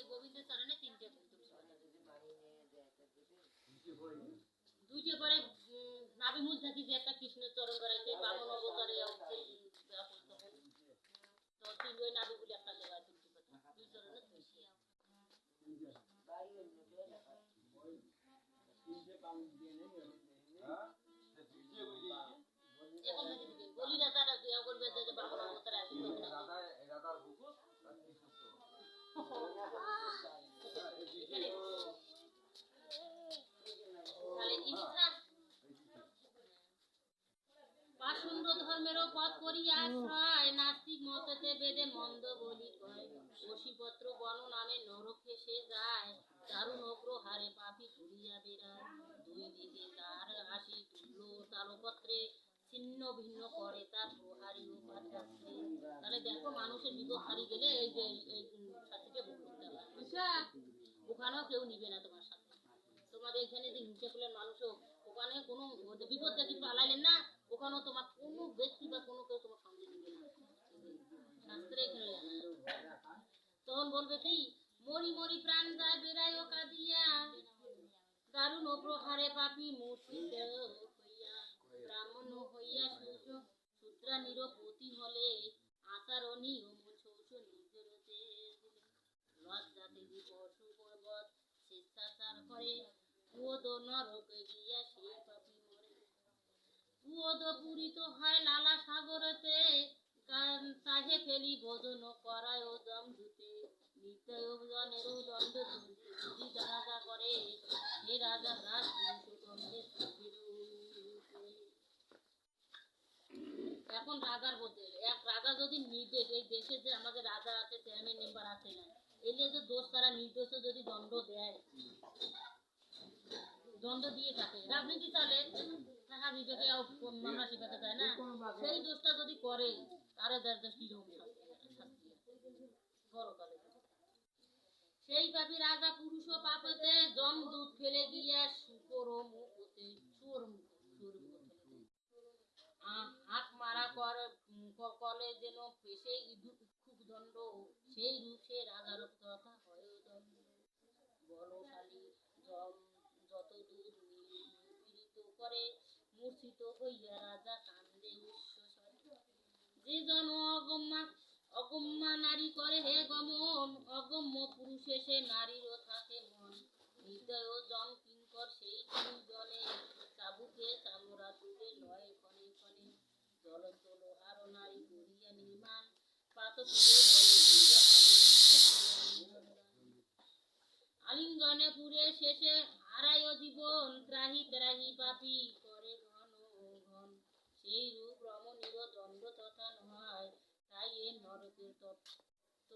গোবিন্দের চরণে তিনটে দুইটে পরে নাবিমূল থাকি যে একটা কৃষ্ণের চরণ করাইতে বামন অবতারে তো তিন ওই নাবি বলে একটা দেওয়া তুলসী পাতা দুই চরণে তুলসী বলি রাজারা দেওয়া করবে যে বামন অবতারে আসবে পাষণ্ড ধর্মেরও পথ করিয়া আশ্রয় নাস্তিক মততে বেদে মন্দ বলি কয় বশীপত্র বন নামে নরকে সে যায় দারুণ অগ্রহারে পাপি ঘুরিয়া বেড়ায় দুই দিকে তার হাসি তুল্য তালপত্রে ছিন্ন ভিন্ন করে তার প্রহারী ও পাত্রাস্ত্রে। তাহলে দেখো মানুষের বিপদ হারিয়ে গেলে এই যে এই শাস্তিকে ভোগ করতে হবে ওখানেও কেউ নিবে না তোমার সাথে তোমাদের এখানে যে হিংসা করলেন মানুষও ওখানে কোনো বিপদ দেখি পালাইলেন না ওখানেও তোমার কোনো ব্যক্তি বা কোনো কেউ তোমার সঙ্গে নিবে না শাস্ত্রে এখানে তখন বলবে কি মরি মরি প্রাণ যায় বেড়ায় ও কাঁদিয়া দারুণ অগ্রহারে পাপি মূর্তিত হইয়া ব্রাহ্মণ হইয়া শূদ্রা নিরপতি হলে আচারণী ও মোছৌষ নিজরতে লজ্জাতে পশু পর্বত শিষ্টাচার করে কুয়োদ নরকে গিয়া সেই পাপি মরে কুয়োদ পূরিত হয় লালা সাগরতে তাহে ফেলি ভোজন করায় ও দম ধুতে নিত্য জনেরও দণ্ড যদি রাজা করে হে রাজা রাজ পুরুষ এখন রাজার বলতে এক রাজা যদি নির্দেশ এই দেশে যে আমাদের রাজা আছে চেয়ারম্যান মেম্বার আছে না এলে যে দোষ তারা নির্দোষ যদি দণ্ড দেয় দণ্ড দিয়ে থাকে রাজনীতি চলে টাকা বিবেকে মামলা শিখাতে যায় না সেই দোষটা যদি করে তারা সেই পাপি রাজা পুরুষ পাপতে জম দুধ ফেলে গিয়া শুকর মুখতে সুর হাত মারা কলে যেন পেশে ইক্ষুক দণ্ড সেই রূপে রাজার কথা হয় দণ্ড বলশালী যত দুধ নিপীড়িত করে মূর্ছিত হইয়া রাজা কান্দে উচ্চস্বরে যে জন অগম্যা নারী করে হে গমন অগম্য পুরুষে সে নারীরও থাকে মন হৃদয় জন কিঙ্কর সেই জনে চাবুকে চামড়া তুলে লয় ক্ষণে ক্ষণে জ্বলন্ত লোহার নারী গড়িয়া নির্মাণ পাতপুরে আলিঙ্গনে পুরে শেষে হারায় জীবন ত্রাহি ত্রাহি পাপি করে ঘন ঘন সেই রূপ রমণীর দণ্ড তথা নয় তাই এ নরকের তত্ত্ব